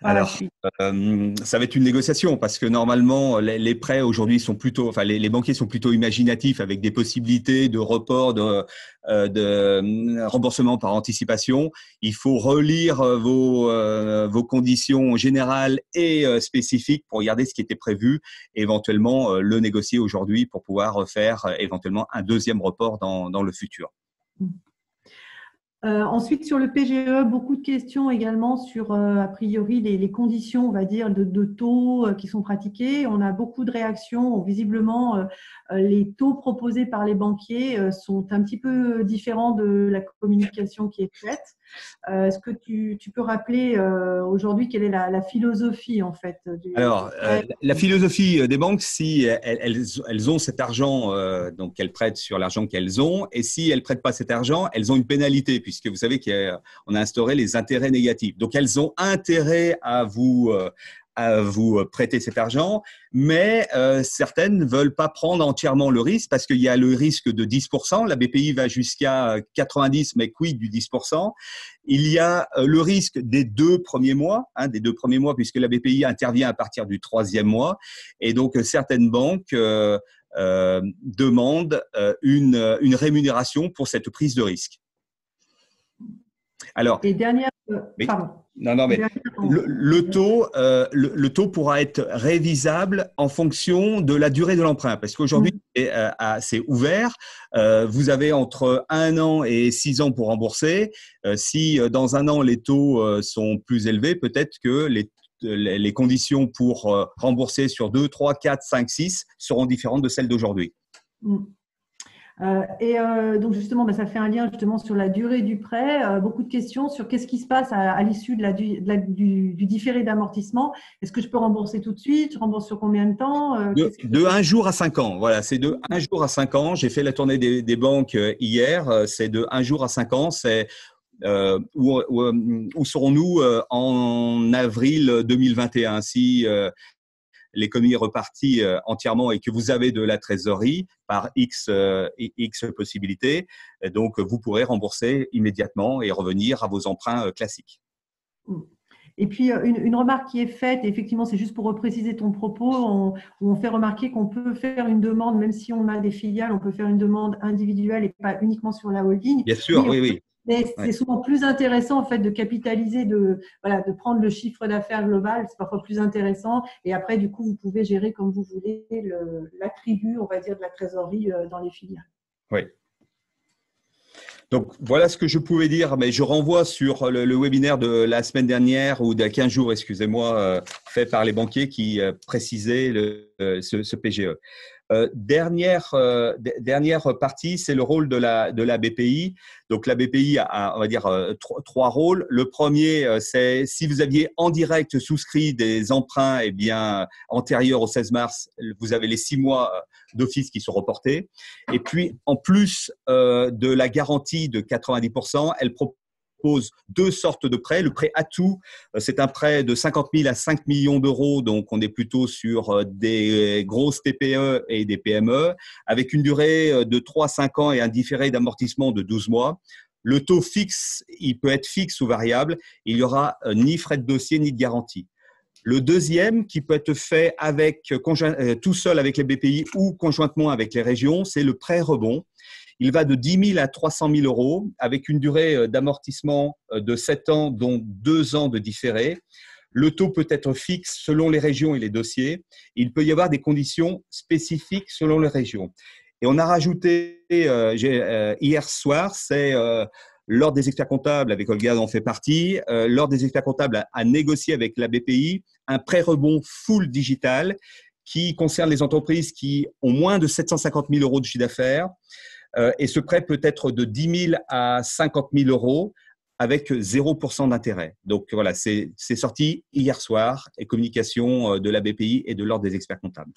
ça va être une négociation parce que normalement, les prêts aujourd'hui sont plutôt, enfin, les banquiers sont plutôt imaginatifs avec des possibilités de report, de remboursement par anticipation. Il faut relire vos conditions générales et spécifiques pour regarder ce qui était prévu et éventuellement le négocier aujourd'hui pour pouvoir faire éventuellement un deuxième report dans le futur. Ensuite, sur le PGE, beaucoup de questions également sur, a priori, les conditions, on va dire, de taux qui sont pratiquées. On a beaucoup de réactions. Visiblement, les taux proposés par les banquiers sont un petit peu différents de la communication qui est faite. Est-ce que tu peux rappeler aujourd'hui quelle est la philosophie, en fait Alors, la philosophie des banques, si elles ont cet argent, donc elles prêtent sur l'argent qu'elles ont, et si elles ne prêtent pas cet argent, elles ont une pénalité, puisque vous savez qu'on a instauré les intérêts négatifs. Donc, elles ont intérêt à vous prêter cet argent, mais certaines ne veulent pas prendre entièrement le risque parce qu'il y a le risque de 10%. La BPI va jusqu'à 90%, mais quid du 10%. Il y a le risque des 2 premiers mois, puisque la BPI intervient à partir du 3e mois. Et donc, certaines banques demandent une rémunération pour cette prise de risque. Alors, et dernière, oui. Pardon. Non, mais le taux pourra être révisable en fonction de la durée de l'emprunt, parce qu'aujourd'hui, c'est ouvert. Vous avez entre 1 an et 6 ans pour rembourser. Si dans 1 an, les taux sont plus élevés, peut-être que les conditions pour rembourser sur 2, 3, 4, 5, 6 seront différentes de celles d'aujourd'hui. Donc justement, ça fait un lien justement sur la durée du prêt. Beaucoup de questions sur qu'est-ce qui se passe à l'issue du différé d'amortissement. Est-ce que je peux rembourser tout de suite? Je rembourse sur combien de temps? De 1 jour à 5 ans. Voilà, c'est de 1 jour à 5 ans. J'ai fait la tournée des banques hier. C'est de 1 jour à 5 ans. C'est où serons-nous en avril 2021 si l'économie est repartie entièrement et que vous avez de la trésorerie par X possibilités, donc vous pourrez rembourser immédiatement et revenir à vos emprunts classiques. Et puis, une remarque qui est faite, et effectivement, c'est juste pour repréciser ton propos, on fait remarquer qu'on peut faire une demande, même si on a des filiales, on peut faire une demande individuelle et pas uniquement sur la holding. Bien sûr, oui. Mais c'est souvent plus intéressant en fait de capitaliser, de prendre le chiffre d'affaires global, c'est parfois plus intéressant. Et après, du coup, vous pouvez gérer comme vous voulez l'attribut, on va dire, de la trésorerie dans les filiales. Oui. Donc, voilà ce que je pouvais dire, mais je renvoie sur le webinaire de la semaine dernière ou d'il y a 15 jours, excusez-moi, fait par les banquiers qui précisaient ce PGE. Dernière partie, c'est le rôle de la BPI. Donc, la BPI a, on va dire, 3 rôles. Le premier, c'est si vous aviez en direct souscrit des emprunts antérieurs au 16 mars, vous avez les 6 mois d'office qui sont reportés. Et puis, en plus de la garantie de 90%, elle propose 2 sortes de prêts. Le prêt Atout, c'est un prêt de 50 000 à 5 millions d'euros, donc on est plutôt sur des grosses TPE et des PME, avec une durée de 3 à 5 ans et un différé d'amortissement de 12 mois. Le taux fixe, il peut être fixe ou variable. Il n'y aura ni frais de dossier ni de garantie. Le deuxième, qui peut être fait tout seul avec les BPI ou conjointement avec les régions, c'est le prêt rebond. Il va de 10 000 à 300 000 euros avec une durée d'amortissement de 7 ans, dont 2 ans de différé. Le taux peut être fixe selon les régions et les dossiers. Il peut y avoir des conditions spécifiques selon les régions. Et on a rajouté hier soir, c'est l'Ordre des experts comptables, avec Olga en fait partie, l'Ordre des experts comptables a négocié avec la BPI un prêt rebond full digital qui concerne les entreprises qui ont moins de 750 000 euros de chiffre d'affaires. Et ce prêt peut être de 10 000 à 50 000 euros avec 0% d'intérêt. Donc voilà, c'est sorti hier soir, et communication de la BPI et de l'Ordre des experts comptables.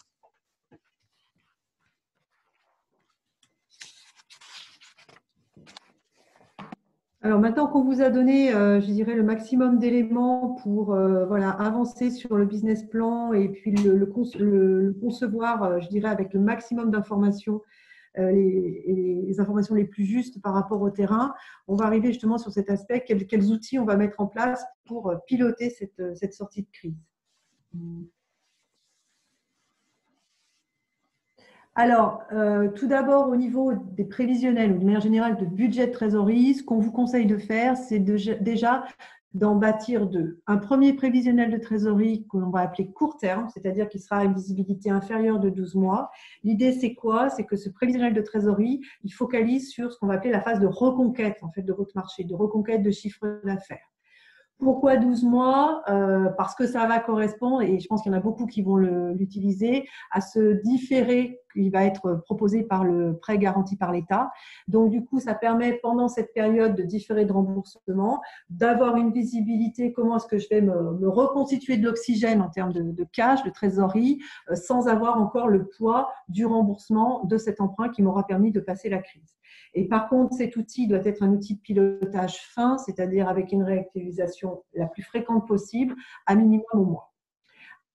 Alors maintenant qu'on vous a donné, je dirais, le maximum d'éléments pour voilà, avancer sur le business plan et puis le concevoir, je dirais, avec le maximum d'informations, les informations les plus justes par rapport au terrain, on va arriver justement sur cet aspect, quels outils on va mettre en place pour piloter cette sortie de crise. Alors, tout d'abord, au niveau des prévisionnels ou de manière générale de budget de trésorerie, ce qu'on vous conseille de faire, c'est déjà d'en bâtir deux. Un premier prévisionnel de trésorerie que l'on va appeler court terme, c'est-à-dire qui sera à une visibilité inférieure de 12 mois. L'idée, c'est quoi? C'est que ce prévisionnel de trésorerie, il focalise sur ce qu'on va appeler la phase de reconquête en fait, de votre marché, de reconquête de chiffre d'affaires. Pourquoi 12 mois? Parce que ça va correspondre, et je pense qu'il y en a beaucoup qui vont l'utiliser, à ce différé qui va être proposé par le prêt garanti par l'État. Donc, du coup, ça permet pendant cette période de différé de remboursement d'avoir une visibilité, comment est-ce que je vais me reconstituer de l'oxygène en termes de cash, de trésorerie, sans avoir encore le poids du remboursement de cet emprunt qui m'aura permis de passer la crise. Et par contre, cet outil doit être un outil de pilotage fin, c'est-à-dire avec une réactualisation la plus fréquente possible, à minimum au mois.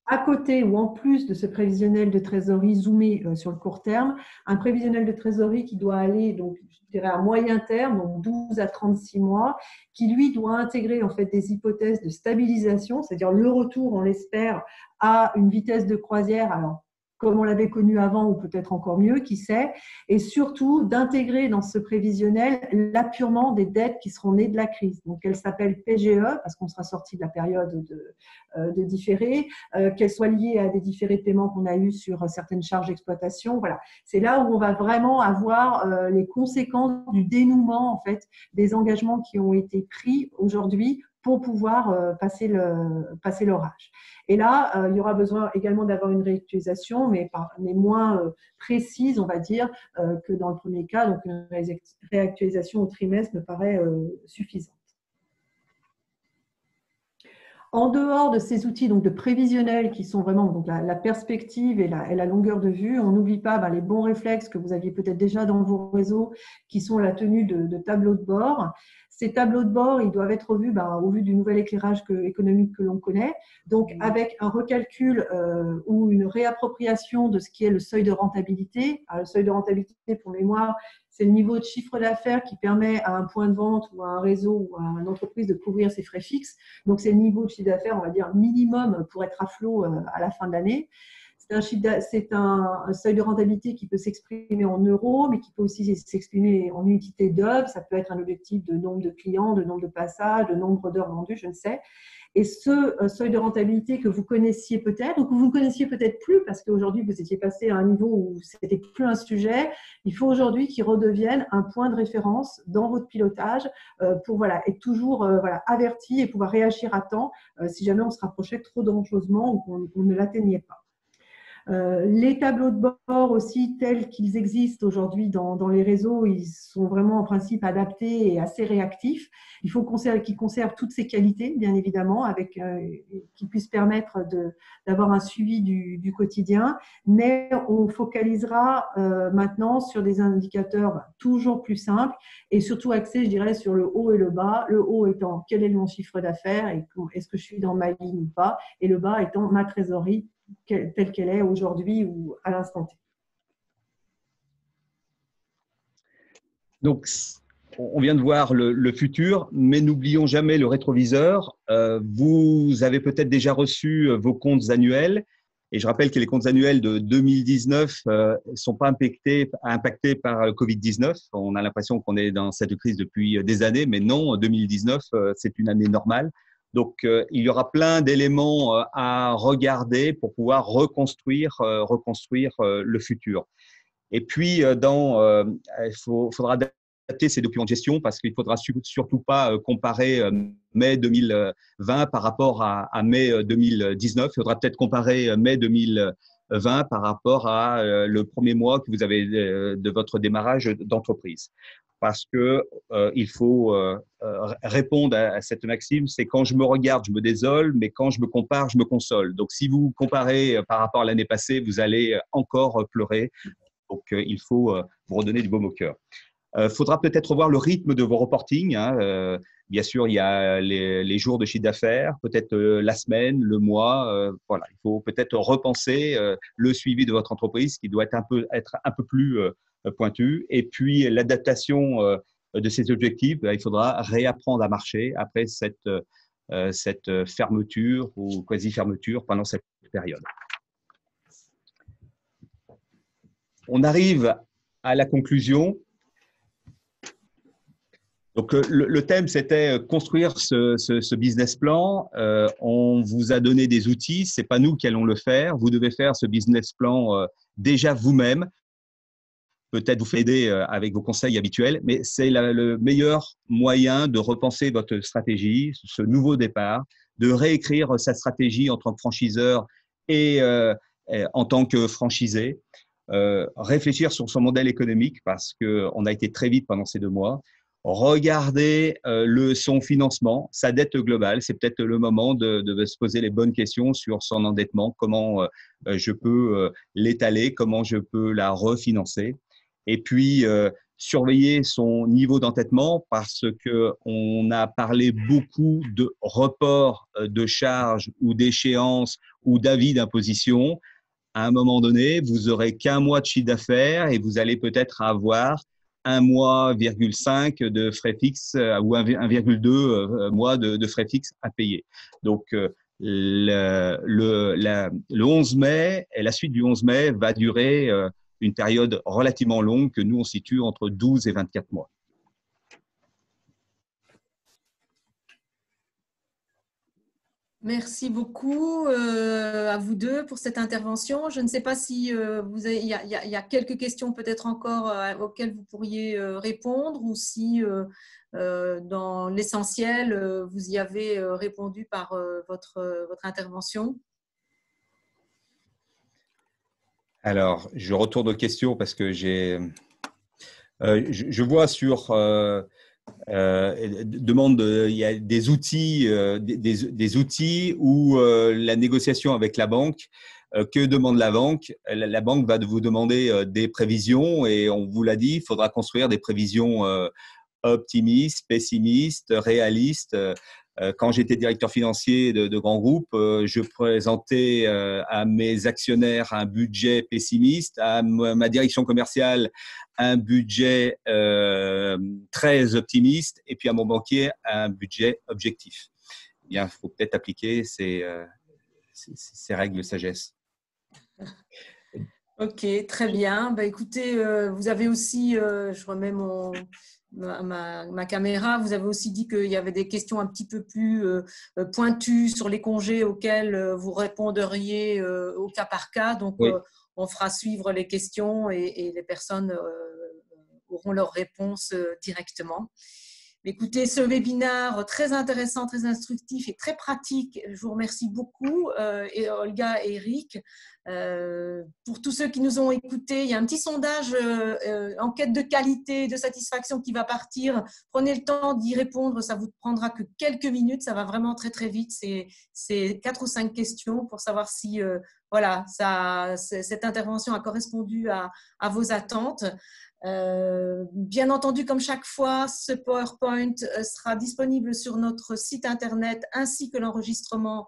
À côté ou en plus de ce prévisionnel de trésorerie zoomé sur le court terme, un prévisionnel de trésorerie qui doit aller, donc, je dirais à moyen terme, donc 12 à 36 mois, qui lui doit intégrer en fait des hypothèses de stabilisation, c'est-à-dire le retour, on l'espère, à une vitesse de croisière. Alors, comme on l'avait connu avant ou peut-être encore mieux, qui sait, et surtout d'intégrer dans ce prévisionnel l'appurement des dettes qui seront nées de la crise. Donc, qu'elles s'appellent PGE, parce qu'on sera sorti de la période de différé, qu'elles soient liées à des différés de paiement qu'on a eus sur certaines charges d'exploitation. Voilà, c'est là où on va vraiment avoir les conséquences du dénouement en fait, des engagements qui ont été pris aujourd'hui pour pouvoir passer l'orage. Et là, il y aura besoin également d'avoir une réactualisation, mais moins précise, on va dire, que dans le premier cas. Donc, une réactualisation au trimestre me paraît suffisante. En dehors de ces outils donc, de prévisionnels qui sont vraiment donc, la perspective et la longueur de vue, on n'oublie pas les bons réflexes que vous aviez peut-être déjà dans vos réseaux, qui sont la tenue de tableaux de bord. Ces tableaux de bord, ils doivent être vus au vu du nouvel éclairage économique que l'on connaît, donc avec un recalcul ou une réappropriation de ce qui est le seuil de rentabilité. Alors, le seuil de rentabilité, pour mémoire, c'est le niveau de chiffre d'affaires qui permet à un point de vente ou à un réseau ou à une entreprise de couvrir ses frais fixes. Donc, c'est le niveau de chiffre d'affaires, on va dire, minimum pour être à flot à la fin de l'année. C'est un seuil de rentabilité qui peut s'exprimer en euros, mais qui peut aussi s'exprimer en unité d'œuvre. Ça peut être un objectif de nombre de clients, de nombre de passages, de nombre d'heures vendues, je ne sais. Et ce seuil de rentabilité que vous connaissiez peut-être, ou que vous ne connaissiez peut-être plus, parce qu'aujourd'hui, vous étiez passé à un niveau où ce n'était plus un sujet, il faut aujourd'hui qu'il redevienne un point de référence dans votre pilotage pour être toujours averti et pouvoir réagir à temps si jamais on se rapprochait trop dangereusement ou qu'on ne l'atteignait pas. Les tableaux de bord aussi tels qu'ils existent aujourd'hui dans les réseaux, ils sont vraiment en principe adaptés et assez réactifs. Il faut qu'ils conservent toutes ces qualités, bien évidemment, qui puissent permettre d'avoir un suivi du quotidien, mais on focalisera maintenant sur des indicateurs toujours plus simples et surtout axés, je dirais, sur le haut et le bas. Le haut étant quel est mon chiffre d'affaires et est-ce que je suis dans ma ligne ou pas, et le bas étant ma trésorerie telle qu'elle est aujourd'hui ou à l'instant T. Donc, on vient de voir le futur, mais n'oublions jamais le rétroviseur. Vous avez peut-être déjà reçu vos comptes annuels. Et je rappelle que les comptes annuels de 2019 ne sont pas impactés par Covid-19. On a l'impression qu'on est dans cette crise depuis des années, mais non, 2019, c'est une année normale. Donc, il y aura plein d'éléments à regarder pour pouvoir reconstruire le futur. Et puis, il faudra adapter ces documents de gestion parce qu'il ne faudra surtout pas comparer mai 2020 par rapport à mai 2019. Il faudra peut-être comparer mai 2020 par rapport à le premier mois que vous avez de votre démarrage d'entreprise. Parce que il faut répondre à cette maxime, c'est quand je me regarde, je me désole, mais quand je me compare, je me console. Donc, si vous comparez par rapport à l'année passée, vous allez encore pleurer. Donc, il faut vous redonner du baume au cœur. Faudra peut-être revoir le rythme de vos reportings. Bien sûr, il y a les jours de chiffre d'affaires, peut-être la semaine, le mois. Voilà, il faut peut-être repenser le suivi de votre entreprise qui doit être un peu plus pointu. Et puis, l'adaptation de ces objectifs, il faudra réapprendre à marcher après cette fermeture ou quasi-fermeture pendant cette période. On arrive à la conclusion. Donc, le thème, c'était construire ce business plan. On vous a donné des outils. Ce n'est pas nous qui allons le faire. Vous devez faire ce business plan déjà vous-même. Peut-être vous faire aider avec vos conseils habituels, mais c'est le meilleur moyen de repenser votre stratégie, ce nouveau départ, de réécrire sa stratégie en tant que franchiseur et en tant que franchisé. Réfléchir sur son modèle économique parce qu'on a été très vite pendant ces 2 mois. Regarder son financement, sa dette globale. C'est peut-être le moment de se poser les bonnes questions sur son endettement, comment je peux l'étaler, comment je peux la refinancer. Et puis, surveiller son niveau d'endettement parce qu'on a parlé beaucoup de report de charges ou d'échéances ou d'avis d'imposition. À un moment donné, vous n'aurez qu'un mois de chiffre d'affaires et vous allez peut-être avoir 1,5 mois de frais fixes ou 1,2 mois de frais fixes à payer. Donc, le 11 mai et la suite du 11 mai va durer une période relativement longue que nous, on situe entre 12 et 24 mois. Merci beaucoup à vous deux pour cette intervention. Je ne sais pas si il y a quelques questions peut-être encore auxquelles vous pourriez répondre ou si dans l'essentiel, vous y avez répondu par votre intervention. Alors, je retourne aux questions parce que je vois sur… il y a des outils, des outils où la négociation avec la banque, que demande la banque? La banque va vous demander des prévisions et on vous l'a dit, il faudra construire des prévisions optimistes, pessimistes, réalistes. Quand j'étais directeur financier de grands groupes, je présentais à mes actionnaires un budget pessimiste, à ma direction commerciale un budget très optimiste et puis à mon banquier un budget objectif. Bien, il faut peut-être appliquer ces règles de sagesse. Ok, très bien. Bah, écoutez, vous avez aussi, je remets ma caméra, vous avez aussi dit qu'il y avait des questions un petit peu plus pointues sur les congés auxquels vous répondriez au cas par cas. Donc, oui. On fera suivre les questions et les personnes auront leurs réponses directement. Écoutez, ce webinaire très intéressant, très instructif et très pratique, je vous remercie beaucoup, et Olga et Eric. Pour tous ceux qui nous ont écoutés, il y a un petit sondage enquête de qualité, de satisfaction qui va partir. Prenez le temps d'y répondre, ça vous prendra que quelques minutes, ça va vraiment très très vite. C'est 4 ou 5 questions pour savoir si voilà, cette intervention a correspondu à vos attentes. Bien entendu, comme chaque fois, ce PowerPoint sera disponible sur notre site internet ainsi que l'enregistrement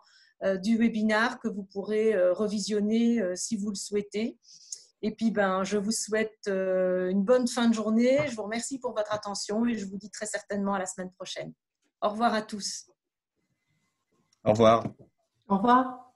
du webinaire que vous pourrez revisionner si vous le souhaitez. Et puis, je vous souhaite une bonne fin de journée. Je vous remercie pour votre attention et je vous dis très certainement à la semaine prochaine. Au revoir à tous. Au revoir. Au revoir.